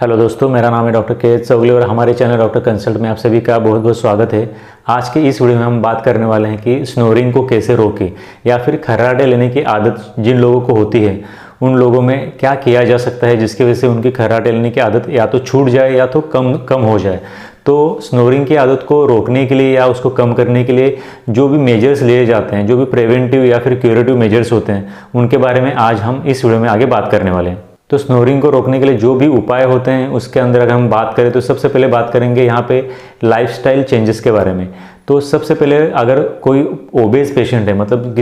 Hello दोस्तों, मेरा नाम है डॉक्टर के चौगले और हमारे चैनल डॉक्टर कंसल्ट में आप सभी का बहुत बहुत स्वागत है। आज के इस वीडियो में हम बात करने वाले हैं कि स्नोरिंग को कैसे रोकें या फिर खर्राटे लेने की आदत जिन लोगों को होती है उन लोगों में क्या किया जा सकता है जिसकी वजह से उनकी खर्राटे लेने की आदत या तो छूट जाए या तो कम हो जाए। तो स्नोरिंग की आदत को रोकने के लिए या उसको कम करने के लिए जो भी मेजर्स लिए जाते हैं, जो भी प्रिवेंटिव या फिर क्यूरेटिव मेजर्स होते हैं, उनके बारे में आज हम इस वीडियो में आगे बात करने वाले हैं। तो स्नोरिंग को रोकने के लिए जो भी उपाय होते हैं उसके अंदर अगर हम बात करें तो सबसे पहले बात करेंगे यहाँ पे लाइफस्टाइल चेंजेस के बारे में। तो सबसे पहले अगर कोई ओबेस पेशेंट है, मतलब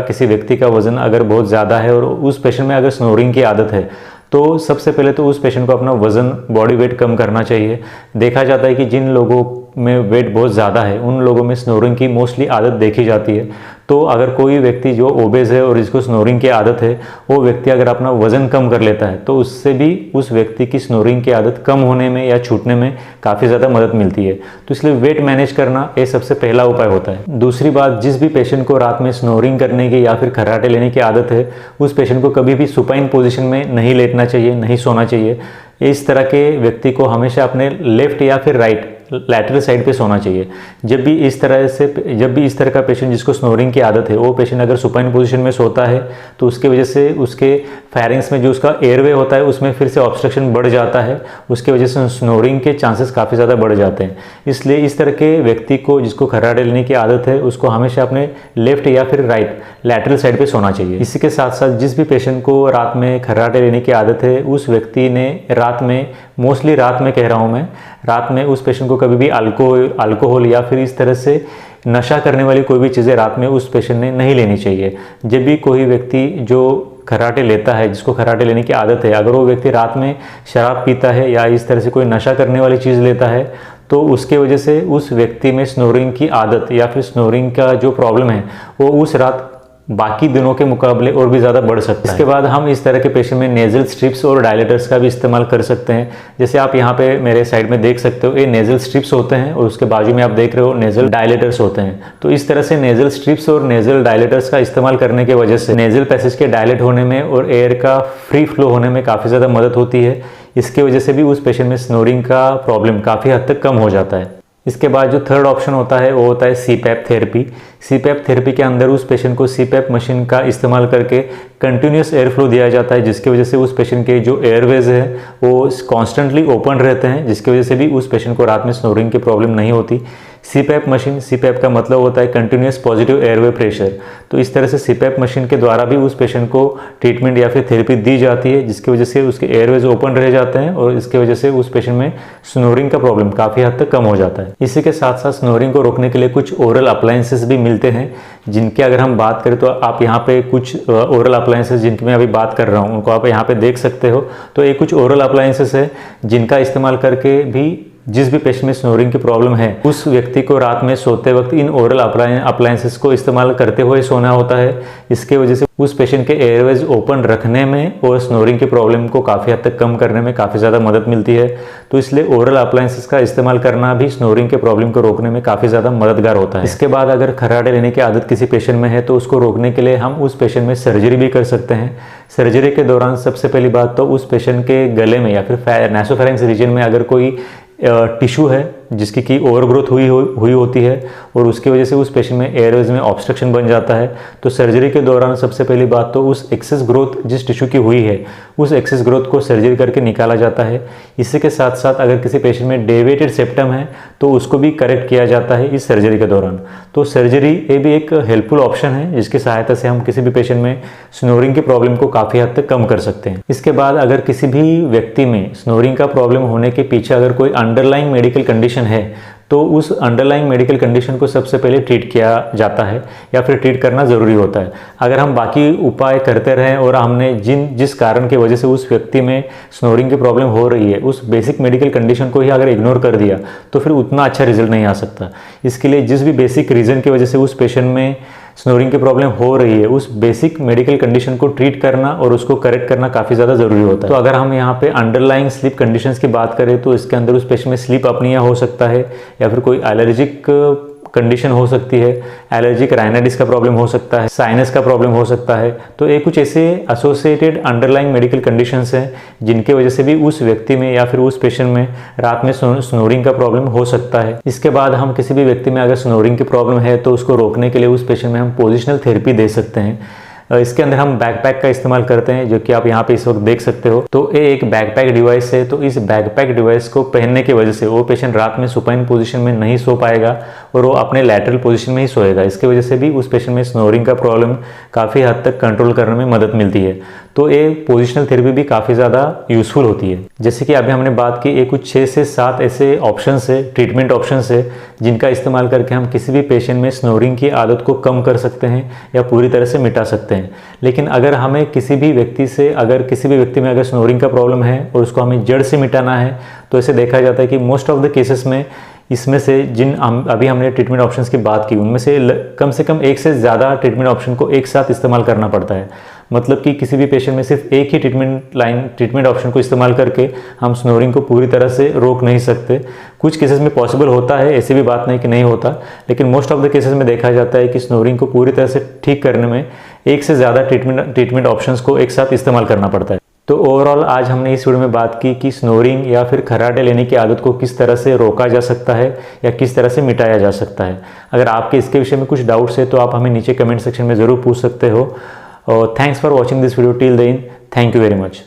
किसी व्यक्ति का वजन अगर बहुत ज़्यादा है और उस पेशेंट में अगर स्नोरिंग की आदत है तो सबसे पहले तो उस पेशेंट को अपना वज़न, बॉडी वेट कम करना चाहिए। देखा जाता है कि जिन लोगों में वेट बहुत ज़्यादा है उन लोगों में स्नोरिंग की मोस्टली आदत देखी जाती है। तो अगर कोई व्यक्ति जो ओबेस है और जिसको स्नोरिंग की आदत है, वो व्यक्ति अगर अपना वज़न कम कर लेता है तो उससे भी उस व्यक्ति की स्नोरिंग की आदत कम होने में या छूटने में काफ़ी ज़्यादा मदद मिलती है। तो इसलिए वेट मैनेज करना ये सबसे पहला उपाय होता है। दूसरी बात, जिस भी पेशेंट को रात में स्नोरिंग करने की या फिर खर्राटे लेने की आदत है उस पेशेंट को कभी भी सुपाइन पोजिशन में नहीं लेटना चाहिए, नहीं सोना चाहिए। इस तरह के व्यक्ति को हमेशा अपने लेफ्ट या फिर राइट लैटरल साइड पे सोना चाहिए। जब भी इस तरह का पेशेंट जिसको स्नोरिंग की आदत है वो पेशेंट अगर सुपाइन पोजीशन में सोता है तो उसकी वजह से उसके फेरिंग्स में जो उसका एयरवे होता है उसमें फिर से ऑब्स्ट्रक्शन बढ़ जाता है, उसकी वजह से स्नोरिंग के चांसेस काफ़ी ज़्यादा बढ़ जाते हैं। इसलिए इस तरह के व्यक्ति को जिसको खर्राटे लेने की आदत है उसको हमेशा अपने लेफ्ट या फिर राइट लैटरल साइड पर सोना चाहिए। इसी के साथ साथ जिस भी पेशेंट को रात में खर्राटे लेने की आदत है उस व्यक्ति ने रात में, मोस्टली रात में कह रहा हूँ मैं, रात में उस पेशेंट को कभी भी अल्कोहल या फिर इस तरह से नशा करने वाली कोई भी चीज़ें रात में उस पेशेंट ने नहीं लेनी चाहिए। जब भी कोई व्यक्ति जो खर्राटे लेता है, जिसको खर्राटे लेने की आदत है, अगर वो व्यक्ति रात में शराब पीता है या इस तरह से कोई नशा करने वाली चीज़ लेता है तो उसके वजह से उस व्यक्ति में स्नोरिंग की आदत या फिर स्नोरिंग का जो प्रॉब्लम है वो उस रात बाकी दिनों के मुकाबले और भी ज़्यादा बढ़ सकता है। इसके बाद हम इस तरह के पेशेंट में नेज़ल स्ट्रिप्स और डायलेटर्स का भी इस्तेमाल कर सकते हैं। जैसे आप यहाँ पे मेरे साइड में देख सकते हो, ये नेज़ल स्ट्रिप्स होते हैं और उसके बाजू में आप देख रहे हो नेज़ल डायलेटर्स होते हैं। तो इस तरह से नेज़ल स्ट्रिप्स और नेज़ल डायलेटर्स का इस्तेमाल करने की वजह से नेज़ल पैसेज के डायलेट होने में और एयर का फ्री फ्लो होने में काफ़ी ज़्यादा मदद होती है। इसकी वजह से भी उस पेशेंट में स्नोरिंग का प्रॉब्लम काफ़ी हद तक कम हो जाता है। इसके बाद जो थर्ड ऑप्शन होता है वो होता है सीपैप थेरेपी। सीपैप थेरेपी के अंदर उस पेशेंट को सीपैप मशीन का इस्तेमाल करके कंटिन्यूस एयर फ्लो दिया जाता है, जिसकी वजह से उस पेशेंट के जो एयरवेज है वो कॉन्स्टेंटली ओपन रहते हैं, जिसकी वजह से भी उस पेशेंट को रात में स्नोरिंग की प्रॉब्लम नहीं होती। सीपैप मशीन, सीपैप का मतलब होता है कंटिन्यूस पॉजिटिव एयरवे प्रेशर। तो इस तरह से सीपैप मशीन के द्वारा भी उस पेशेंट को ट्रीटमेंट या फिर थेरेपी दी जाती है, जिसकी वजह से उसके एयरवेज ओपन रह जाते हैं और इसकी वजह से उस पेशेंट में स्नोरिंग का प्रॉब्लम काफ़ी हद तक कम हो जाता है। इसी के साथ साथ स्नोरिंग को रोकने के लिए कुछ ओरल अप्लायंसेस भी मिलते हैं, जिनके अगर हम बात करें तो आप यहाँ पे कुछ ओरल अप्लायंसेस जिनकी मैं अभी बात कर रहा हूँ उनको आप यहाँ पे देख सकते हो। तो ये कुछ ओरल अप्लायंसेस है जिनका इस्तेमाल करके भी जिस भी पेशेंट में स्नोरिंग की प्रॉब्लम है उस व्यक्ति को रात में सोते वक्त इन ओरल अप्लायंसेस को इस्तेमाल करते हुए सोना होता है। इसके वजह से उस पेशेंट के एयरवेज ओपन रखने में और स्नोरिंग की प्रॉब्लम को काफ़ी हद तक कम करने में काफ़ी ज़्यादा मदद मिलती है। तो इसलिए ओरल अप्लायंसेस का इस्तेमाल करना भी स्नोरिंग के प्रॉब्लम को रोकने में काफ़ी ज़्यादा मददगार होता है। इसके बाद अगर खर्राटे लेने की आदत किसी पेशेंट में है तो उसको रोकने के लिए हम उस पेशेंट में सर्जरी भी कर सकते हैं। सर्जरी के दौरान सबसे पहली बात तो उस पेशेंट के गले में या फिर नासोफेरिंक्स रीजन में अगर कोई टिश्यू है जिसकी की ओवरग्रोथ हुई होती है और उसकी वजह से उस पेशेंट में एयरवेज में ऑब्स्ट्रक्शन बन जाता है, तो सर्जरी के दौरान सबसे पहली बात तो उस एक्सेस ग्रोथ जिस टिश्यू की हुई है उस एक्सेस ग्रोथ को सर्जरी करके निकाला जाता है। इसी के साथ साथ अगर किसी पेशेंट में डेविएटेड सेप्टम है तो उसको भी करेक्ट किया जाता है इस सर्जरी के दौरान। तो सर्जरी ये भी एक हेल्पफुल ऑप्शन है जिसकी सहायता से हम किसी भी पेशेंट में स्नोरिंग की प्रॉब्लम को काफ़ी हद तक कम कर सकते हैं। इसके बाद अगर किसी भी व्यक्ति में स्नोरिंग का प्रॉब्लम होने के पीछे अगर कोई अंडरलाइंग मेडिकल कंडीशन है तो उस अंडरलाइंग मेडिकल कंडीशन को सबसे पहले ट्रीट किया जाता है या फिर ट्रीट करना ज़रूरी होता है। अगर हम बाकी उपाय करते रहें और हमने जिस कारण की वजह से उस व्यक्ति में स्नोरिंग की प्रॉब्लम हो रही है उस बेसिक मेडिकल कंडीशन को ही अगर इग्नोर कर दिया तो फिर उतना अच्छा रिजल्ट नहीं आ सकता। इसके लिए जिस भी बेसिक रीज़न की वजह से उस पेशेंट में स्नोरिंग की प्रॉब्लम हो रही है उस बेसिक मेडिकल कंडीशन को ट्रीट करना और उसको करेक्ट करना काफ़ी ज़्यादा ज़रूरी होता है। तो अगर हम यहाँ पे अंडरलाइंग स्लीप कंडीशंस की बात करें तो इसके अंदर उस पेशेंट में स्लीप अपनिया हो सकता है या फिर कोई एलर्जिक कंडीशन हो सकती है, एलर्जिक राइनाइटिस का प्रॉब्लम हो सकता है, साइनस का प्रॉब्लम हो सकता है। तो ये कुछ ऐसे एसोसिएटेड अंडरलाइंग मेडिकल कंडीशंस हैं जिनके वजह से भी उस व्यक्ति में या फिर उस पेशेंट में रात में स्नोरिंग का प्रॉब्लम हो सकता है। इसके बाद हम किसी भी व्यक्ति में अगर स्नोरिंग की प्रॉब्लम है तो उसको रोकने के लिए उस पेशेंट में हम पोजिशनल थेरेपी दे सकते हैं। इसके अंदर हम बैकपैक का इस्तेमाल करते हैं, जो कि आप यहाँ पे इस वक्त देख सकते हो। तो ये एक बैकपैक डिवाइस है। तो इस बैकपैक डिवाइस को पहनने की वजह से वो पेशेंट रात में सुपाइन पोजीशन में नहीं सो पाएगा और वो अपने लैटरल पोजीशन में ही सोएगा। इसकी वजह से भी उस पेशेंट में स्नोरिंग का प्रॉब्लम काफ़ी हद तक कंट्रोल करने में मदद मिलती है। तो ये पोजिशनल थेरेपी भी काफ़ी ज़्यादा यूजफुल होती है। जैसे कि अभी हमने बात की, ये कुछ 6 से 7 ऐसे ऑप्शंस है, ट्रीटमेंट ऑप्शंस है, जिनका इस्तेमाल करके हम किसी भी पेशेंट में स्नोरिंग की आदत को कम कर सकते हैं या पूरी तरह से मिटा सकते हैं। लेकिन अगर हमें किसी भी व्यक्ति में अगर स्नोरिंग का प्रॉब्लम है और उसको हमें जड़ से मिटाना है, तो ऐसे देखा जाता है कि मोस्ट ऑफ द केसेस में इसमें से अभी हमने ट्रीटमेंट ऑप्शंस की बात की, उनमें से कम एक से ज़्यादा ट्रीटमेंट ऑप्शन को एक साथ इस्तेमाल करना पड़ता है। मतलब कि किसी भी पेशेंट में सिर्फ एक ही ट्रीटमेंट ऑप्शन को इस्तेमाल करके हम स्नोरिंग को पूरी तरह से रोक नहीं सकते। कुछ केसेस में पॉसिबल होता है, ऐसी भी बात नहीं कि नहीं होता, लेकिन मोस्ट ऑफ द केसेस में देखा जाता है कि स्नोरिंग को पूरी तरह से ठीक करने में एक से ज़्यादा ट्रीटमेंट ऑप्शंस को एक साथ इस्तेमाल करना पड़ता है। तो ओवरऑल आज हमने इस वीडियो में बात की कि स्नोरिंग या फिर खर्राटे लेने की आदत को किस तरह से रोका जा सकता है या किस तरह से मिटाया जा सकता है। अगर आपके इसके विषय में कुछ डाउट्स है तो आप हमें नीचे कमेंट सेक्शन में ज़रूर पूछ सकते हो। और thanks for watching this video till the end. Thank you very much.